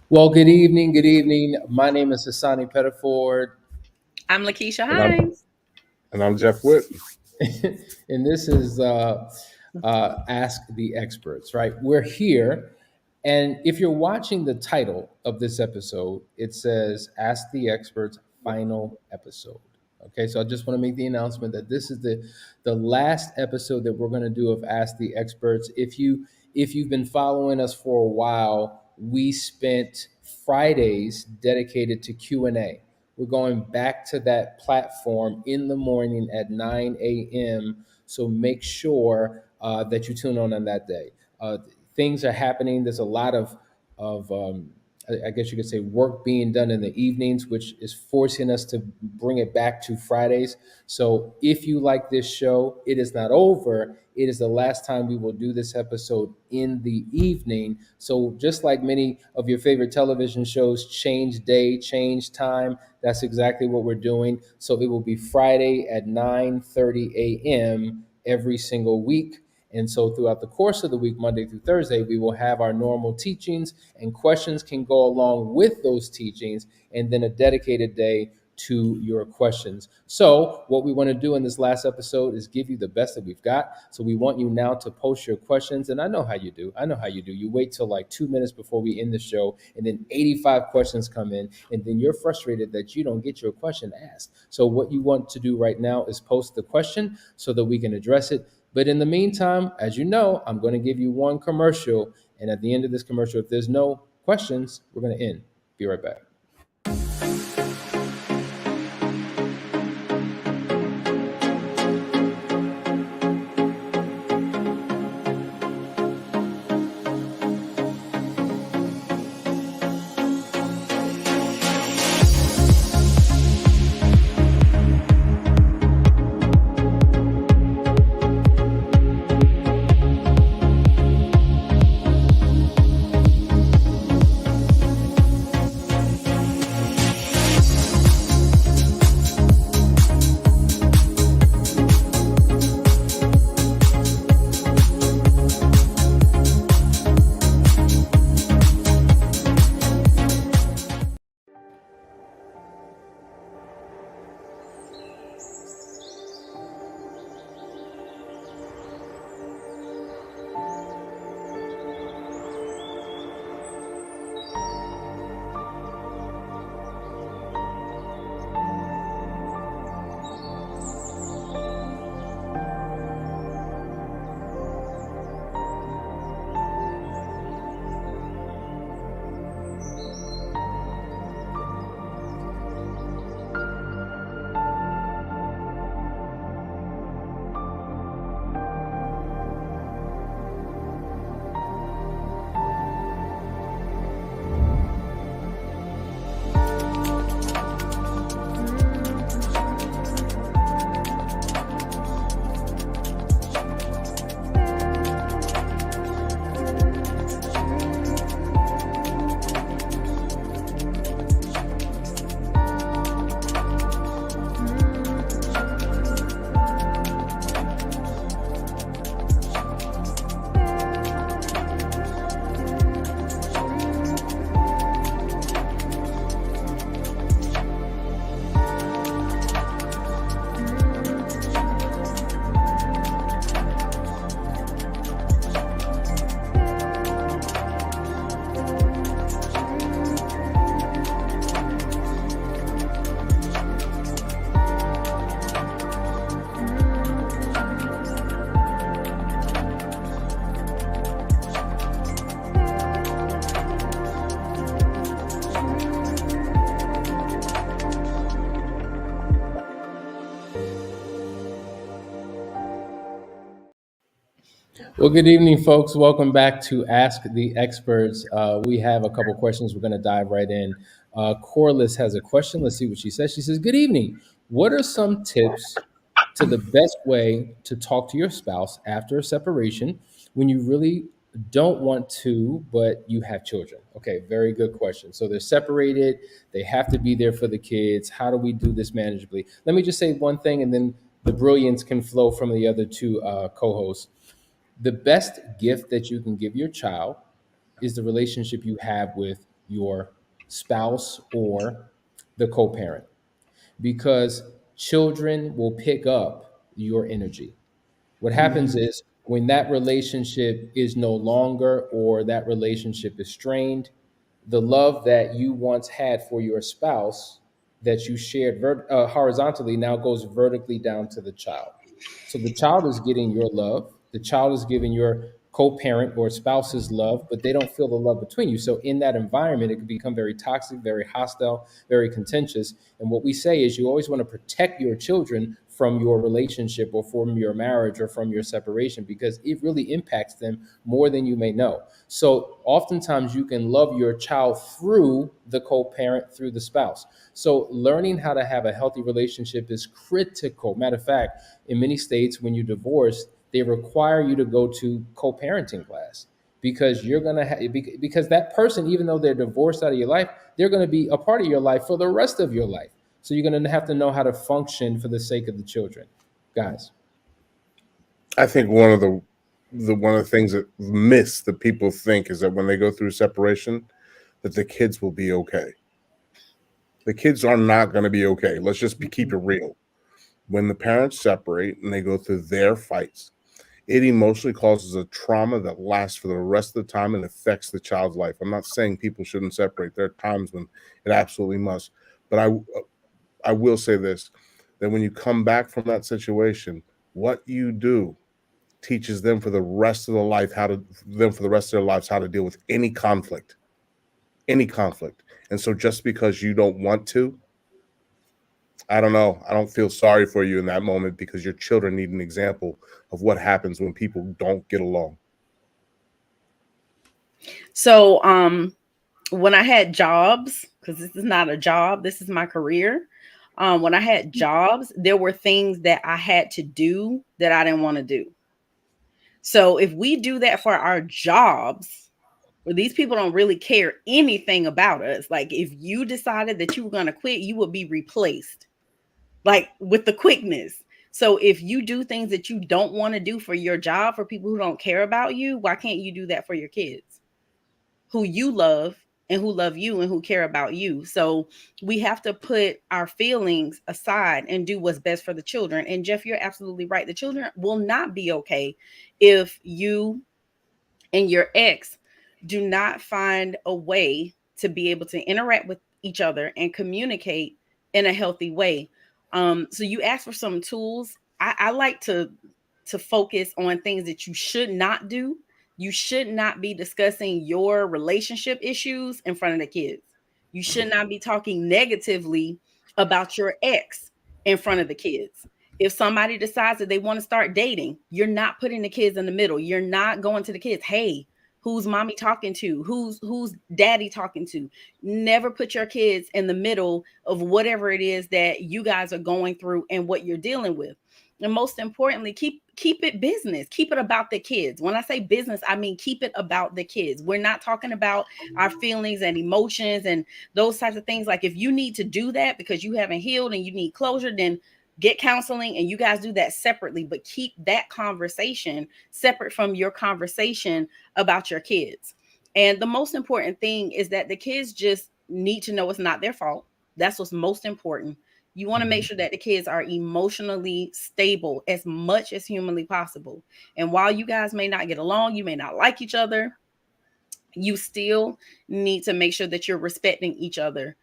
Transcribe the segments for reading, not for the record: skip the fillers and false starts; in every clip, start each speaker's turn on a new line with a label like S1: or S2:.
S1: Well, good evening. Good evening. My name is Hassani Pettiford,
S2: I'm Lakeisha
S3: And I'm
S2: Hines.
S3: and I'm Jeff Witt.
S1: and this is Ask the Experts, right? We're here. And if you're watching the title of this episode, it says Ask the Experts Final Episode. Okay, so I just want to make the announcement that this is the last episode that we're going to do of Ask the Experts. If you've been following us for a while, we spent Fridays dedicated to Q&A. We're going back to that platform in the morning at 9 a.m. So make sure that you tune on that day. Things are happening. There's a lot of I guess you could say work being done in the evenings, which is forcing us to bring it back to Fridays. So if you like this show, it is not over. It is the last time we will do this episode in the evening. So just like many of your favorite television shows change day, change time, that's exactly what we're doing. So it will be Friday at 9:30 a.m. every single week. And so throughout the course of the week, Monday through Thursday, we will have our normal teachings, and questions can go along with those teachings, and then a dedicated day to your questions. So what we want to do in this last episode is give you the best that we've got. So we want you now to post your questions. And I know how you do. I know how you do. You wait till like 2 minutes before we end the show, and then 85 questions come in, and then you're frustrated that you don't get your question asked. So what you want to do right now is post the question so that we can address it. But in the meantime, as you know, I'm going to give you one commercial. And at the end of this commercial, if there's no questions, we're going to end. Be right back. Well, good evening, folks. Welcome back to Ask the Experts. We have a couple questions. We're going to dive right in. Corliss has a question. Let's see what she says. She says, "Good evening. What are some tips to the best way to talk to your spouse after a separation when you really don't want to, but you have children?" Okay, very good question. So they're separated. They have to be there for the kids. How do we do this manageably? Let me just say one thing, and then the brilliance can flow from the other two co-hosts. The best gift that you can give your child is the relationship you have with your spouse or the co-parent, because children will pick up your energy. What happens
S2: Mhm.
S1: is when that relationship is no longer, or that relationship is strained, the love that you once had for your spouse that you shared horizontally now goes vertically down to the child. So the child is getting your love, the child is giving your co-parent or spouse's love, but they don't feel the love between you. So in that environment, it can become very toxic, very hostile, very contentious. And what we say is you always want to protect your children from your relationship or from your marriage or from your separation, because it really impacts them more than you may know. So oftentimes you can love your child through the co-parent, through the spouse. So learning how to have a healthy relationship is critical. Matter of fact, in many states, when you divorce, they require you to go to co-parenting class, because you're going to because that person, even though they're divorced out of your life, they're going to be a part of your life for the rest of your life. So you're going to have to know how to function for the sake of the children, guys.
S3: I think one of the things that myths that people think is that when they go through separation, that the kids will be okay. The kids are not going to be okay. Let's just keep it real. When the parents separate and they go through their fights, it emotionally causes a trauma that lasts for the rest of the time and affects the child's life. I'm not saying people shouldn't separate. There are times when it absolutely must, but I will say this: that when you come back from that situation, what you do teaches them for the rest of the life how to them for the rest of their lives how to deal with any conflict, any conflict. And so, just because you don't want to, I don't know. I don't feel sorry for you in that moment, because your children need an example of what happens when people don't get along.
S2: So, when I had jobs, because this is not a job, this is my career. When I had jobs, there were things that I had to do that I didn't want to do. So if we do that for our jobs, where these people don't really care anything about us, like if you decided that you were going to quit, you would be replaced like with the quickness. So if you do things that you don't want to do for your job, for people who don't care about you, why can't you do that for your kids who you love and who love you and who care about you? So we have to put our feelings aside and do what's best for the children. And Jeff, you're absolutely right. The children will not be okay if you and your ex do not find a way to be able to interact with each other and communicate in a healthy way. So you ask for some tools. I like to focus on things that you should not do. You should not be discussing your relationship issues in front of the kids. You should not be talking negatively about your ex in front of the kids. If somebody decides that they want to start dating, you're not putting the kids in the middle. You're not going to the kids, hey, who's mommy talking to? Who's daddy talking to? Never put your kids in the middle of whatever it is that you guys are going through and what you're dealing with. And most importantly, keep it business. Keep it about the kids. When I say business, I mean keep it about the kids. We're not talking about our feelings and emotions and those types of things. Like if you need to do that because you haven't healed and you need closure, then get counseling and you guys do that separately, but keep that conversation separate from your conversation about your kids. And the most important thing is that the kids just need to know it's not their fault. That's what's most important. You want to make
S1: Mhm.
S2: sure that the kids are emotionally stable as much as humanly possible. And while you guys may not get along, you may not like each other, you still need to make sure that you're respecting each other,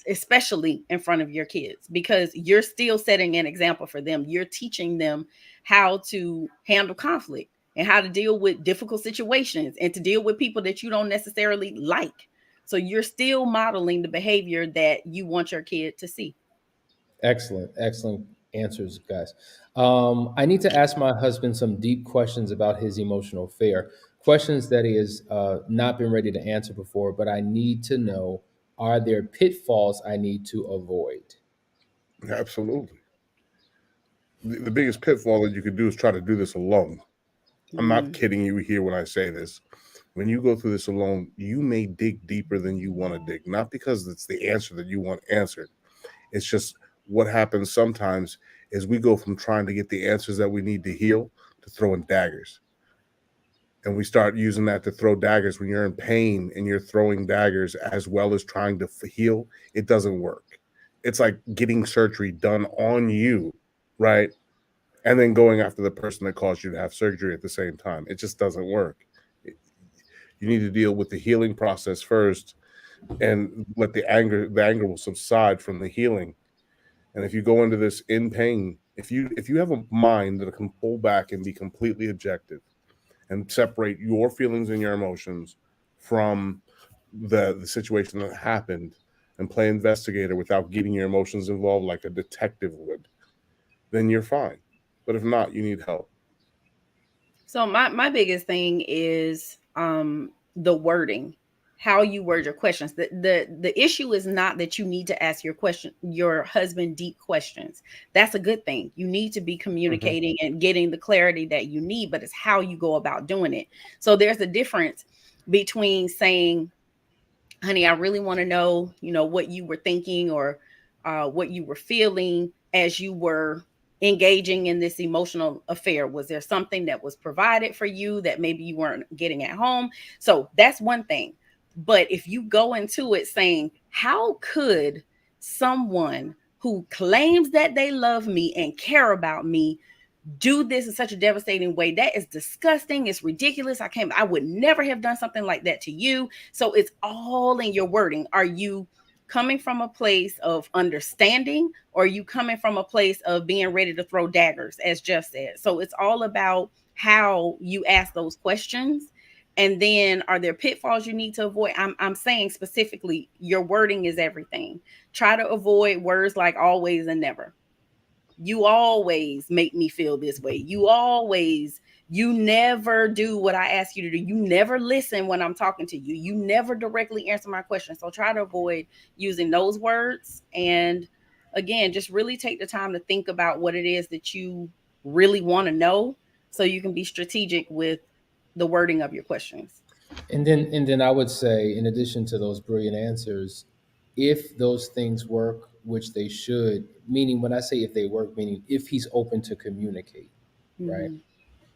S2: especially in front of your kids, because you're still setting an example for them. You're teaching them how to handle conflict and how to deal with difficult situations and to deal with people that you don't necessarily like. So you're still modeling the behavior that you want your kid to see.
S1: Excellent, excellent answers, guys. I need to ask my husband some deep questions about his emotional affair, questions that he has not been ready to answer before, but I need to know, are there pitfalls I need to avoid?
S3: Absolutely. The biggest pitfall that you could do is try to do this alone. I'm not
S2: Mm,
S3: kidding you here when I say this. When you go through this alone, you may dig deeper than you want to dig, not because it's the answer that you want answered. It's just what happens sometimes is we go from trying to get the answers that we need to heal to throwing daggers. and we start using that to throw daggers when you're in pain and you're throwing daggers as well as trying to heal, it doesn't work. It's like getting surgery done on you, right? And then going after the person that caused you to have surgery at the same time. It just doesn't work. You need to deal with the healing process first and let the anger will subside from the healing. And if you go into this in pain, if you have a mind that can pull back and be completely objective and separate your feelings and your emotions from the situation that happened and play investigator without getting your emotions involved like a detective would, then you're fine. But if not, you need help.
S2: So my biggest thing is the wording, how you word your questions. The issue is not that you need to ask your husband deep questions. That's a good thing. You need to be
S3: Mhm.
S2: communicating and getting the clarity that you need, but it's how you go about doing it. So there's a difference between saying, honey, I really want to know, what you were thinking or what you were feeling as you were engaging in this emotional affair. Was there something that was provided for you that maybe you weren't getting at home? So that's one thing. But if you go into it saying, how could someone who claims that they love me and care about me do this in such a devastating way? That is disgusting. It's ridiculous. I would never have done something like that to you. So it's all in your wording. Are you coming from a place of understanding, or are you coming from a place of being ready to throw daggers, as Jeff said? So it's all about how you ask those questions. And then, are there pitfalls you need to avoid? I'm saying specifically, your wording is everything. Try to avoid words like always and never. You always make me feel this way. You never do what I ask you to do. You never listen when I'm talking to you. You never directly answer my question. So try to avoid using those words. And again, just really take the time to think about what it is that you really want to know so you can be strategic with the wording of your questions.
S1: And then I would say, in addition to those brilliant answers, if those things work, which they should, meaning when I say if they work, meaning if he's open to communicate, right?
S2: Mhm.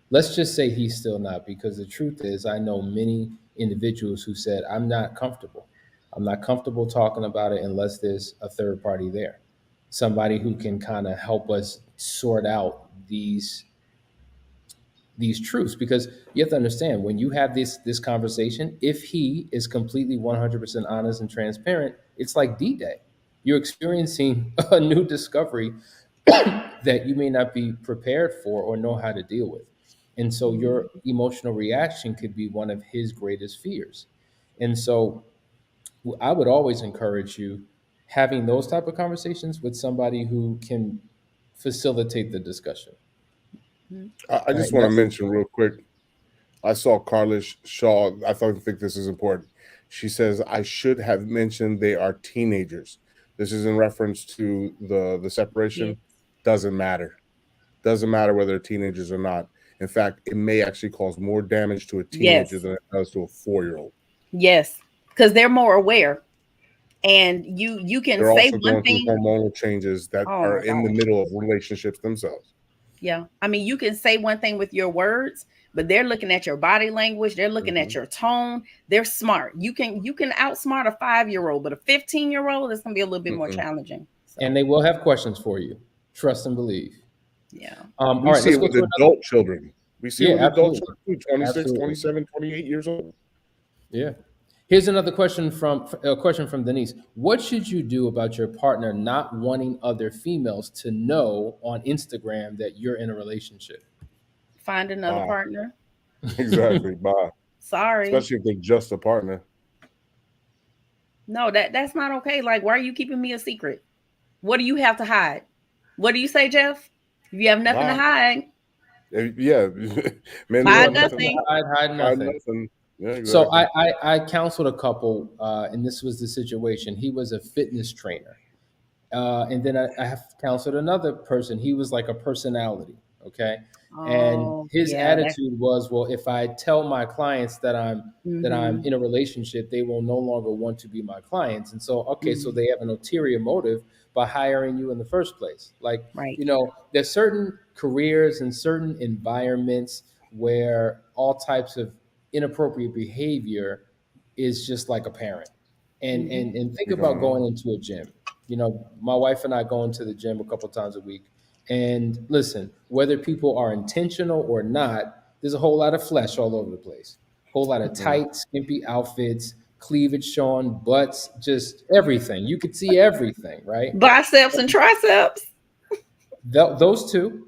S1: Let's just say he's still not, because the truth is, I know many individuals who said, I'm not comfortable. I'm not comfortable talking about it unless there's a third party there, somebody who can kind of help us sort out these truths. Because you have to understand, when you have this conversation, if he is completely 100% honest and transparent, it's like D-Day. You're experiencing a new discovery that you may not be prepared for or know how to deal with. And so your
S2: Mhm.
S1: emotional reaction could be one of his greatest fears. And so I would always encourage you having those type of conversations with somebody who can facilitate the discussion.
S2: Mhm.
S3: I
S1: Right.
S3: just
S1: And
S3: want to
S1: that's
S3: mention real quick. I saw Carlish Shaw. think this is important. She says I should have mentioned they are teenagers. This is in reference to the
S2: Yeah.
S3: separation. Doesn't matter. Doesn't matter whether they're teenagers or not. In fact, it may actually cause more damage to a teenager
S2: Yes.
S3: than it does to a 4-year-old.
S2: Yes. Because they're more aware. And you can
S3: They're
S2: say
S3: also
S2: one
S3: going through
S2: thing.
S3: hormonal changes that
S2: Oh
S3: are
S2: my
S3: in the
S2: gosh.
S3: middle of relationships themselves.
S2: Yeah. I mean, you can say one thing with your words, but they're looking at your body language, they're looking at
S3: Mhm.
S2: your tone. They're smart. You can outsmart a 5-year-old, but a 15-year-old is gonna be a little bit more
S3: Mm-mm.
S2: challenging.
S1: And
S2: So
S1: they will have questions for you. Trust and believe.
S2: yeah.
S3: We
S1: All right,
S3: see
S1: let's
S3: it
S1: go
S3: with
S1: to another.
S3: adult children. We see it
S1: Yeah,
S3: with adult
S1: absolutely.
S3: children too, 26,
S1: Absolutely.
S3: 27, 28 years old.
S1: Yeah. Here's another question from a question from Denise. What should you do about your partner not wanting other females to know on Instagram that you're in a relationship?
S2: Find another
S3: Bye.
S2: partner.
S3: Exactly. Bye.
S2: Sorry.
S3: Especially if they're just a partner.
S2: No, that's not okay. Like, why are you keeping me a secret? What do you have to hide? What do you say, Jeff? If you have nothing to
S3: Bye.
S2: hide,
S3: Yeah. Men who
S2: hide
S3: have nothing to
S2: nothing.
S1: Hide
S3: hide
S1: nothing.
S3: nothing. Yeah,
S1: So
S3: exactly.
S1: I counseled a couple, and this was the situation. He was a fitness trainer. And then I have counseled another person. He was like a personality. Okay. And
S2: Oh,
S1: his
S2: yeah, that.
S1: attitude was, well, if I tell my clients that I'm
S2: Mm-hmm.
S1: in a relationship, they will no longer want to be my clients. And so, okay, so
S2: Mm-hmm.
S1: they have an ulterior motive by hiring you in the first place. Like,
S2: Right.
S1: there's certain careers and certain environments where all types of inappropriate behavior is just like apparent. And think
S3: Speak on
S1: about
S3: that.
S1: going into a gym. You know, my wife and I go into the gym a couple times a week. And listen, whether people are intentional or not, there's a whole lot of flesh all over the place. Whole lot of
S3: Mhm.
S1: tight, skimpy outfits, cleavage showing, butts, just everything. You could see everything, right?
S2: Biceps and triceps.
S1: Those two,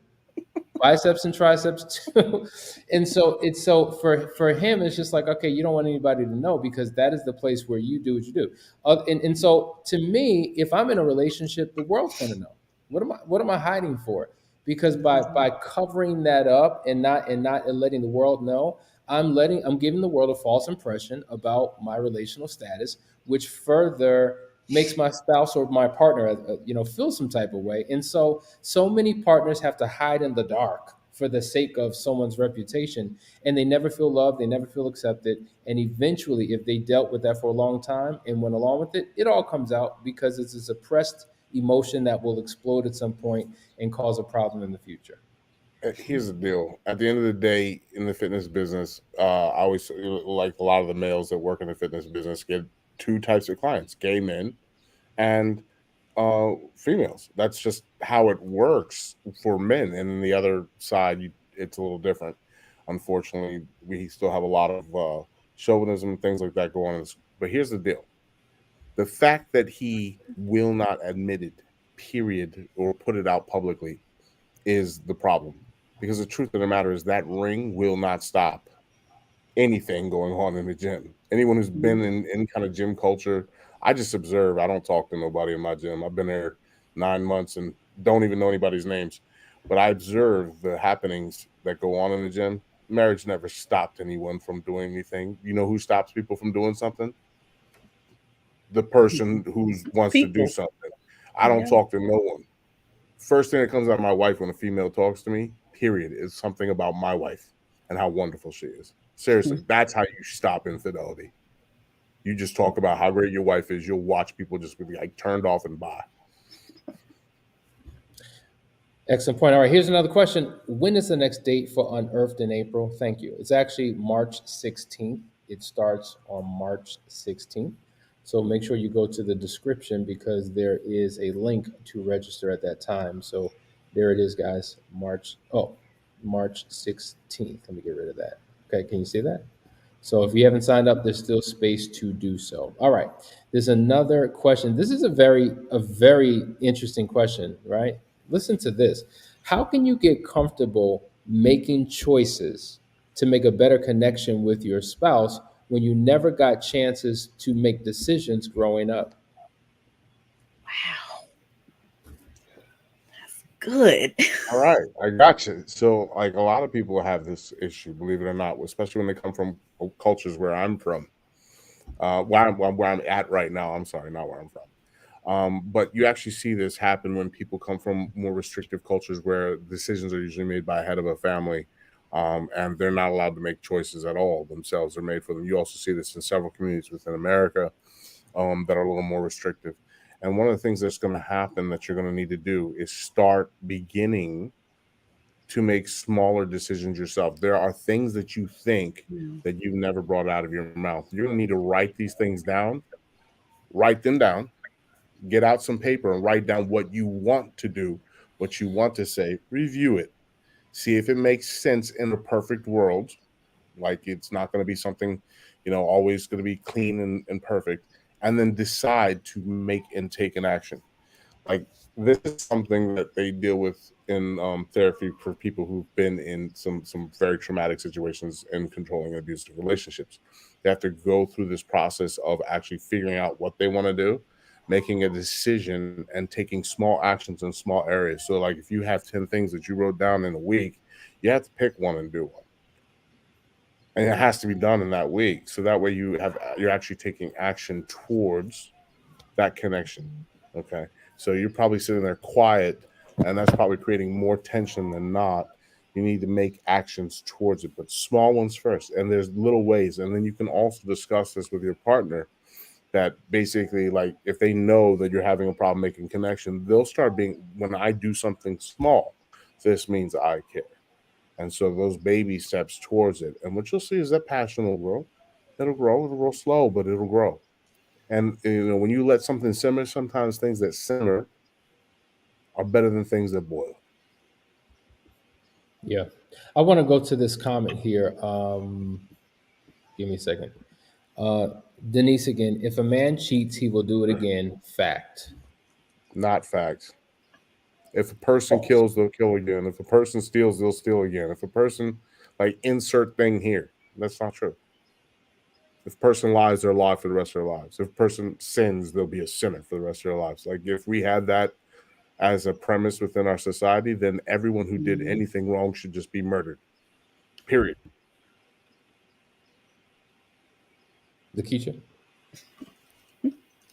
S1: biceps and triceps too. And so it's so for him, it's just like, okay, you don't want anybody to know because that is the place where you do what you do. And so to me, if I'm in a relationship, the world's going to know. What am I hiding for? Because by covering that up and not letting the world know, I'm giving the world a false impression about my relational status, which further makes my spouse or my partner feel some type of way. And so many partners have to hide in the dark for the sake of someone's reputation, and they never feel loved, they never feel accepted, and eventually if they dealt with that for a long time and went along with it, it all comes out because it's a suppressed emotion that will explode at some point and cause a problem in the future.
S3: Here's the deal. At the end of the day, in the fitness business, I always like a lot of the males that work in the fitness business get two types of clients: gay men and females. That's just how it works for men. And then the other side, it's a little different. Unfortunately, we still have a lot of chauvinism and things like that going on. But here's the deal: the fact that he will not admit it, period, or put it out publicly, is the problem. Because the truth of the matter is that ring will not stop anything going on in the gym. Anyone who's been in any kind of gym culture, I just observe. I don't talk to nobody in my gym. I've been there 9 months and don't even know anybody's names. But I observe the happenings that go on in the gym. Marriage never stopped anyone from doing anything. You know who stops people from doing something? The person who wants to do
S2: People.
S3: something. I don't
S2: Yeah.
S3: talk to no one. First thing that comes out of my wife when a female talks to me, period, is something about my wife and how wonderful she is. Seriously, that's how you stop infidelity. You just talk about how great your wife is. You'll watch people just be like turned off and by.
S1: Excellent point. All right, here's another question. When is the next date for Unearthed in April? Thank you. It's actually March 16th. It starts on March 16th. So make sure you go to the description because there is a link to register at that time. So there it is, guys. March 16th. Let me get rid of that. Okay, can you see that? So if you haven't signed up, there's still space to do so. All right. There's another question. This is a very interesting question, right? Listen to this. How can you get comfortable making choices to make a better connection with your spouse when you never got chances to make decisions growing up?
S2: Wow. Good.
S3: All right, I got you. So, like a lot of people have this issue, believe it or not, especially when they come from cultures where I'm from, where I'm at right now. I'm sorry, not where I'm from. But you actually see this happen when people come from more restrictive cultures where decisions are usually made by a head of a family, and they're not allowed to make choices at all themselves. They're made for them. You also see this in several communities within America that are a little more restrictive. And one of the things that's going to happen that you're going to need to do is start beginning to make smaller decisions yourself. There are things that you think that you've never brought out of your mouth. You're going to need to write these things down, write them down, get out some paper and write down what you want to do, what you want to say, review it, see if it makes sense in a perfect world. Like it's not going to be something, always going to be clean and perfect, and then decide to make and take an action. Like this is something that they deal with in therapy for people who've been in some very traumatic situations in controlling abusive relationships. They have to go through this process of actually figuring out what they want to do, making a decision, and taking small actions in small areas. So, like if you have 10 things that you wrote down in a week, you have to pick one and do one, and it has to be done in that week. So that way you're actually taking action towards that connection. Okay. So you're probably sitting there quiet, and that's probably creating more tension than not. You need to make actions towards it, but small ones first. And there's little ways. And then you can also discuss this with your partner that basically, like, if they know that you're having a problem making connection, they'll start being, when I do something small, this means I care. And so those baby steps towards it. And what you'll see is that passion will grow. It'll grow slow, but it'll grow. And when you let something simmer, sometimes things that simmer are better than things that boil.
S1: Yeah. I want to go to this comment here. Give me a second. Uh, Denise again. If a man cheats, he will do it again. Fact.
S3: Not facts. If a person
S1: False.
S3: kills, they'll kill again. If a person steals, they'll steal again. If a person, like, insert thing here, that's not true. If a person lies, they'll lie for the rest of their lives. If a person sins, they'll be a sinner for the rest of their lives. Like, if we had that as a premise within our society, then everyone who did
S2: Mhm.
S3: anything wrong should just be murdered. Period.
S1: Lakeisha?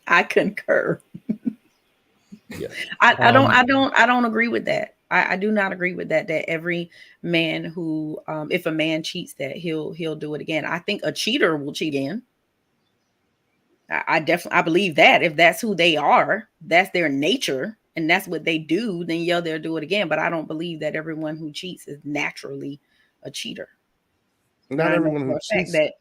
S2: I concur.
S1: Yeah.
S2: I don't agree with that. I do not agree with that. That every man who, if a man cheats, that he'll do it again. I think a cheater will cheat again. I definitely I believe that if that's who they are, that's their nature, and that's what they do, then yeah, they'll do it again. But I don't believe that everyone who cheats is naturally a cheater. And
S3: Not
S2: I know
S3: everyone who
S2: for a fact
S3: cheats
S2: that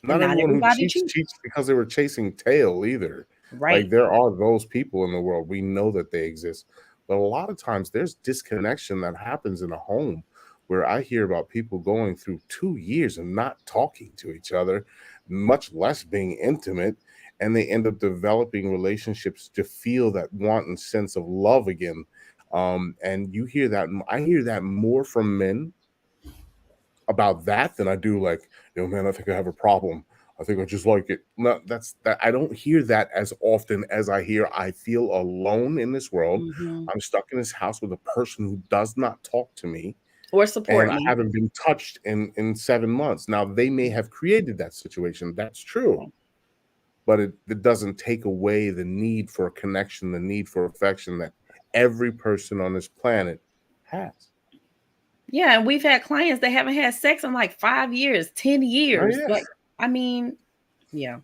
S3: not
S2: not
S3: everyone who
S2: everybody
S3: cheats
S2: cheats.
S3: cheats because they were chasing tail either. Like,
S2: Right.
S3: there are those people in the world. We know that they exist. But a lot of times there's disconnection that happens in a home where I hear about people going through 2 years and not talking to each other, much less being intimate, and they end up developing relationships to feel that want and sense of love again. And you hear that I hear that more from men about that than I do, like, man, I think I have a problem. I think I just like it. No, that's that. I don't hear that as often as I hear I feel alone in this world.
S2: Hmm.
S3: I'm stuck in this house with a person who does not talk to me,
S2: Or
S3: and
S2: support
S3: I
S2: me.
S3: haven't been touched in 7 months. Now they may have created that situation. That's true, but it doesn't take away the need for connection, the need for affection that every person on this planet has.
S2: Yeah, and we've had clients that haven't had sex in like 5 years, 10
S3: Oh
S2: years.
S3: yeah.
S2: Like, I mean, yeah.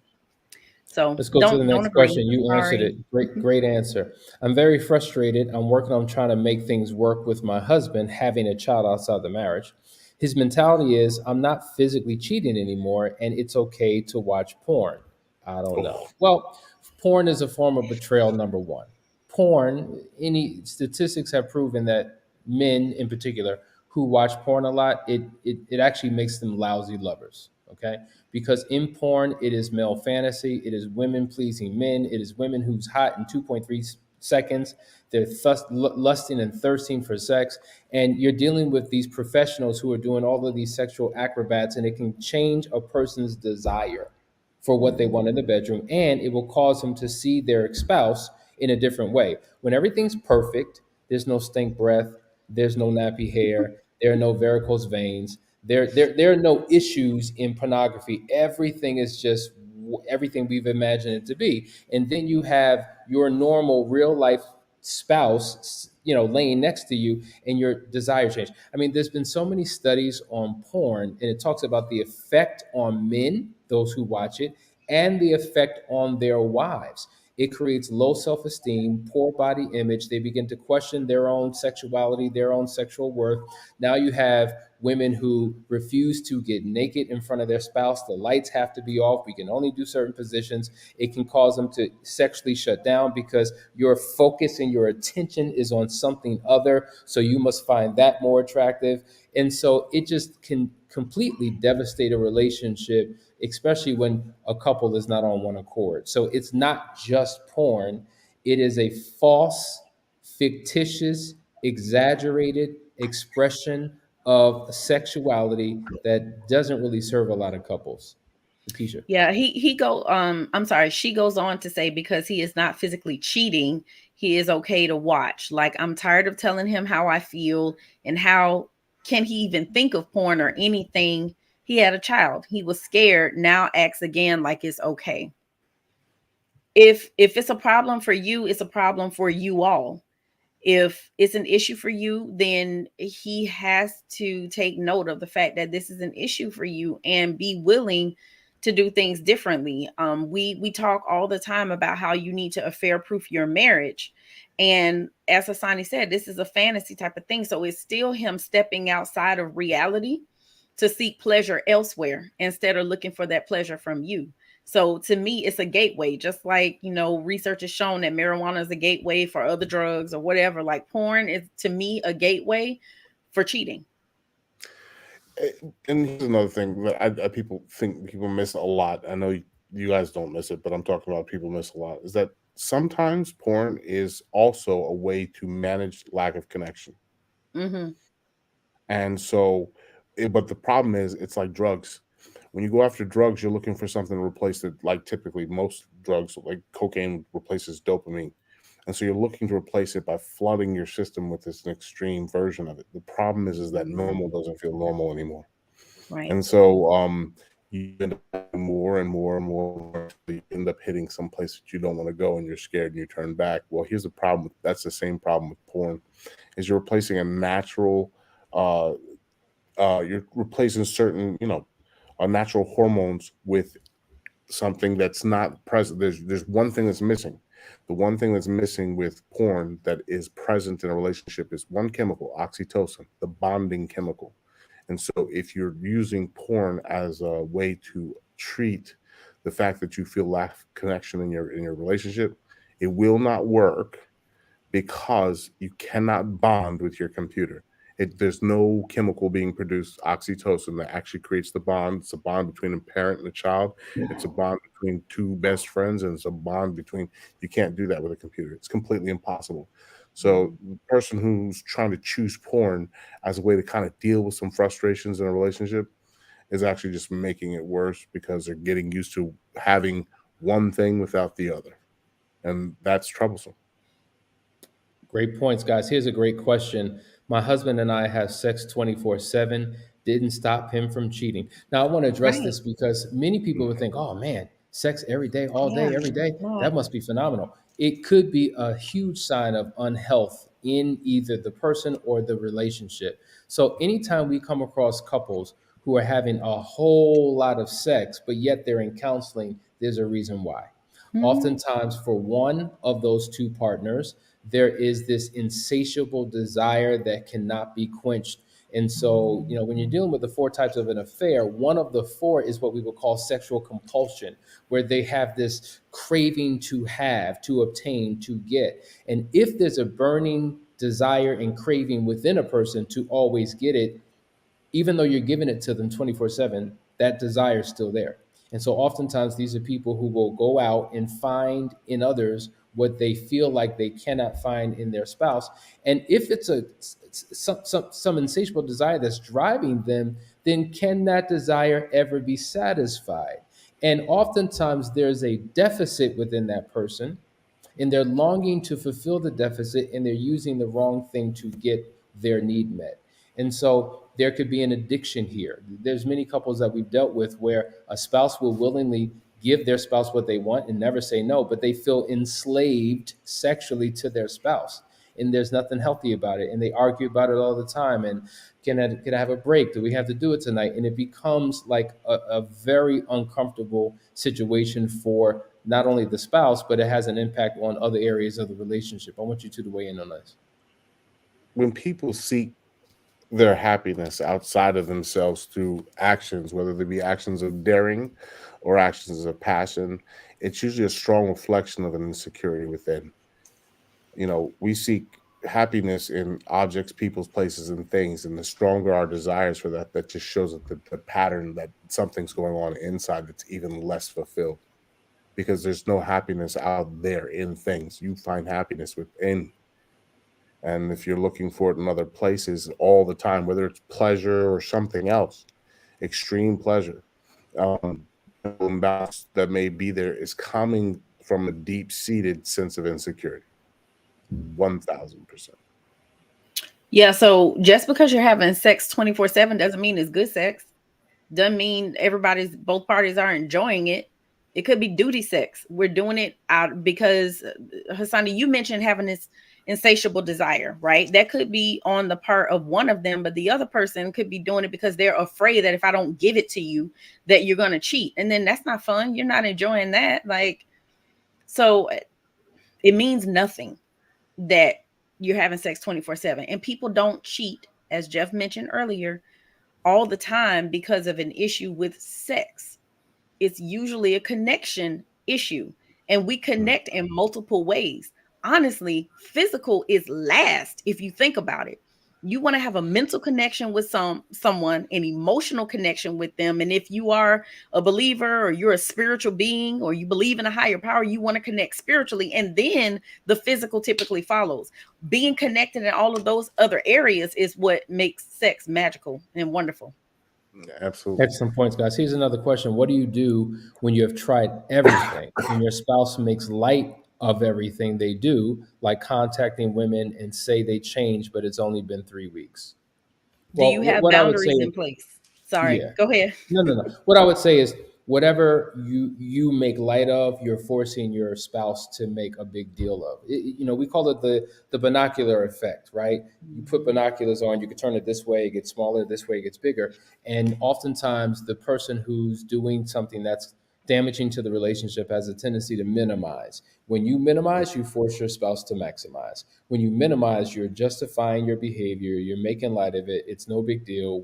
S2: So
S1: Let's go to the
S2: don't
S1: next
S2: agree.
S1: question. You answered
S2: Sorry.
S1: it. Great answer. I'm very frustrated. I'm working on trying to make things work with my husband having a child outside the marriage. His mentality is I'm not physically cheating anymore and it's okay to watch porn. I don't
S3: Oh,
S1: know. Well, porn is a form of betrayal, number one. Porn, any statistics have proven that men in particular who watch porn a lot, it actually makes them lousy lovers. Okay, because in porn it is male fantasy, it is women pleasing men, it is women who's hot in 2.3 seconds, they're lusting and thirsting for sex, and you're dealing with these professionals who are doing all of these sexual acrobats, and it can change a person's desire for what they want in the bedroom, and it will cause them to see their spouse in a different way. When everything's perfect, there's no stink breath, there's no nappy hair, there are no varicose veins, there are no issues in pornography. Everything is just everything we've imagined it to be. And then you have your normal real life spouse, laying next to you, and your desire change. I mean, there's been so many studies on porn, and it talks about the effect on men, those who watch it, and the effect on their wives. It creates low self esteem, poor body image. They begin to question their own sexuality, their own sexual worth. Now you have women who refuse to get naked in front of their spouse. The lights have to be off. We can only do certain positions. It can cause them to sexually shut down because your focus and your attention is on something other. So you must find that more attractive. And so it just can completely devastate a relationship, especially when a couple is not on one accord. So it's not just porn, it is a false, fictitious, exaggerated expression of sexuality that doesn't really serve a lot of couples. Keisha.
S2: Yeah, I'm sorry, she goes on to say because he is not physically cheating, he is okay to watch. Like, I'm tired of telling him how I feel and how can he even think of porn or anything. He had a child. He was scared. Now acts again like it's okay. If it's a problem for you, it's a problem for you all. If it's an issue for you, then he has to take note of the fact that this is an issue for you and be willing to do things differently. We talk all the time about how you need to affair proof your marriage. And as Hassani said, this is a fantasy type of thing. So it's still him stepping outside of reality to seek pleasure elsewhere instead of looking for that pleasure from you. So to me, it's a gateway, just like, research has shown that marijuana is a gateway for other drugs or whatever. Like porn is to me a gateway for cheating.
S3: And here's another thing that I people think people miss a lot. I know you guys don't miss it, but I'm talking about people miss a lot. Is that sometimes porn is also a way to manage lack of connection.
S2: Mm-hmm.
S3: And so, but the problem is, it's like drugs. When you go after drugs, you're looking for something to replace it. Like typically, most drugs, like cocaine, replaces dopamine. And so you're looking to replace it by flooding your system with this extreme version of it. The problem is that normal doesn't feel normal anymore.
S2: Right.
S3: And so you end up doing more and more and more. You end up hitting some place that you don't want to go, and you're scared, and you turn back. Well, here's the problem. That's the same problem with porn, is you're replacing a natural, uh, you're replacing certain, natural hormones with something that's not present. There's one thing that's missing. The one thing that's missing with porn that is present in a relationship is one chemical, oxytocin, the bonding chemical. And so if you're using porn as a way to treat the fact that you feel lack of connection in your relationship, it will not work because you cannot bond with your computer. There's no chemical being produced, oxytocin, that actually creates the bond. It's a bond between a parent and a child. It's a bond between two best friends, and it's a bond between, you can't do that with a computer. It's completely impossible. So the person who's trying to choose porn as a way to kind of deal with some frustrations in a relationship is actually just making it worse, because they're getting used to having one thing without the other. And that's troublesome.
S1: Great points, guys. Here's a great question. My husband and I have sex 24/7. Didn't stop him from cheating. Now, I want to address
S2: Right.
S1: this because many people would think, oh man, sex every day, all
S2: Yeah.
S1: day, every day,
S2: Lot.
S1: that must be phenomenal. It could be a huge sign of unhealth in either the person or the relationship. So, anytime we come across couples who are having a whole lot of sex, but yet they're in counseling, there's a reason why.
S2: Mm-hmm.
S1: Oftentimes, for one of those two partners, there is this insatiable desire that cannot be quenched. And so, when you're dealing with the four types of an affair, one of the four is what we would call sexual compulsion, where they have this craving to have, to obtain, to get. And if there's a burning desire and craving within a person to always get it, even though you're giving it to them 24/7, that desire is still there. And so oftentimes these are people who will go out and find in others what they feel like they cannot find in their spouse. And if it's some insatiable desire that's driving them, then can that desire ever be satisfied? And oftentimes there's a deficit within that person, and they're longing to fulfill the deficit, and they're using the wrong thing to get their need met. And so there could be an addiction here. There's many couples that we've dealt with where a spouse will willingly give their spouse what they want and never say no, but they feel enslaved sexually to their spouse. And there's nothing healthy about it. And they argue about it all the time. And can I have a break? Do we have to do it tonight? And it becomes like a very uncomfortable situation for not only the spouse, but it has an impact on other areas of the relationship. I want you two to weigh in on this.
S3: When people seek their happiness outside of themselves through actions, whether they be actions of daring or actions of passion, it's usually a strong reflection of an insecurity within. We seek happiness in objects, people's places, and things. And the stronger our desires for that, that just shows that the pattern that something's going on inside that's even less fulfilled. Because there's no happiness out there in things. You find happiness within. And if you're looking for it in other places all the time, whether it's pleasure or something else, extreme pleasure, um, imbalance that may be there is coming from a deep-seated sense of insecurity. 1000%.
S2: Yeah. So just because you're having sex 24/7 doesn't mean it's good sex. Doesn't mean both parties are enjoying it. It could be duty sex. We're doing it out because Hassani, you mentioned having this insatiable desire, right? That could be on the part of one of them, but the other person could be doing it because they're afraid that if I don't give it to you, that you're going to cheat. And then that's not fun. You're not enjoying that. Like, so it means nothing that you're having sex 24/7. And people don't cheat, as Jeff mentioned earlier, all the time because of an issue with sex. It's usually a connection issue, and we connect in multiple ways. Honestly, physical is last if you think about it. You want to have a mental connection with someone, an emotional connection with them, and if you are a believer or you're a spiritual being or you believe in a higher power, you want to connect spiritually, and then the physical typically follows. Being connected in all of those other areas is what makes sex magical and wonderful.
S3: Absolutely.
S1: Excellent points, guys. Here's another question. What do you do when you have tried everything and your spouse makes light of everything they do, like contacting women and say they changed, but it's only been 3 weeks?
S2: Do you
S1: Well,
S2: have
S1: what I would say,
S2: boundaries in place? Sorry,
S1: yeah.
S2: go ahead.
S1: No. What I would say is whatever you make light of, you're forcing your spouse to make a big deal of. We call it the binocular effect, right? You put binoculars on, you can turn it this way, it gets smaller, this way it gets bigger. And oftentimes the person who's doing something that's damaging to the relationship has a tendency to minimize. When you minimize, you force your spouse to maximize. When you minimize, you're justifying your behavior, you're making light of it. It's no big deal.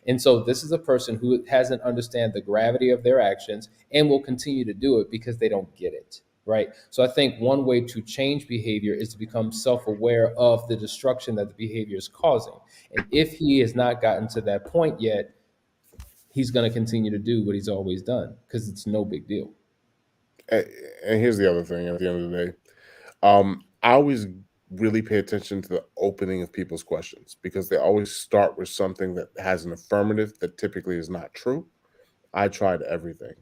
S1: And so this is a person who hasn't understand the gravity of their actions and will continue to do it because they don't get it. Right. So I think one way to change behavior is to become self-aware of the destruction that the behavior is causing. And if he has not gotten to that point yet, he's going to continue to do what he's always done because it's no big deal.
S3: And here's the other thing at the end of the day. I always really pay attention to the opening of people's questions because they always start with something that has an affirmative that typically is not true. I tried everything.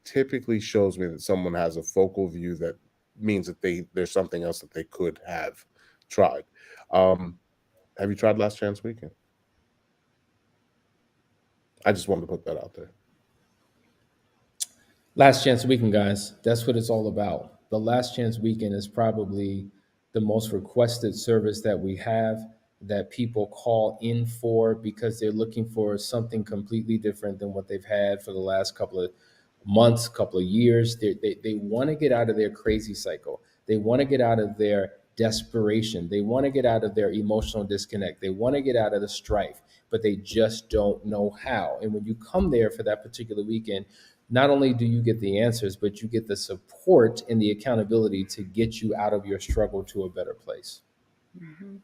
S3: Typically shows me that someone has a focal view that means that there's something else that they could have tried. Have you tried Last Chance Weekend? I just wanted to put that out there.
S1: Last Chance Weekend, guys. That's what it's all about. The Last Chance Weekend is probably the most requested service that we have, that people call in for because they're looking for something completely different than what they've had for the last couple of months, couple of years. They want to get out of their crazy cycle. They want to get out of their desperation. They want to get out of their emotional disconnect. They want to get out of the strife, but they just don't know how. And when you come there for that particular weekend, not only do you get the answers, but you get the support and the accountability to get you out of your struggle to a better place.
S2: Mm-hmm.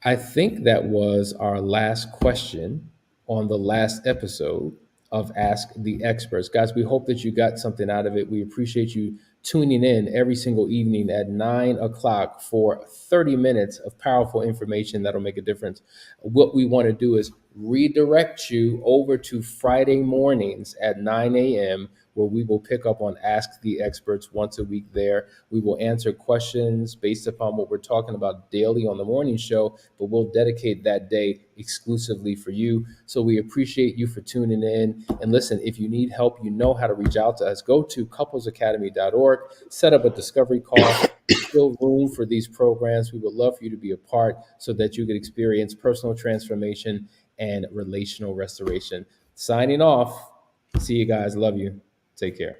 S1: I think that was our last question on the last episode of Ask the Experts. Guys, we hope that you got something out of it. We appreciate you tuning in every single evening at 9 o'clock for 30 minutes of powerful information that'll make a difference. What we want to do is redirect you over to Friday mornings at 9 a.m., where we will pick up on Ask the Experts once a week there. We will answer questions based upon what we're talking about daily on the morning show, but we'll dedicate that day exclusively for you. So we appreciate you for tuning in. And listen, if you need help, you know how to reach out to us. Go to couplesacademy.org, set up a discovery call. Still room for these programs. We would love for you to be a part so that you could experience personal transformation and relational restoration. Signing off. See you guys. Love you. Take care.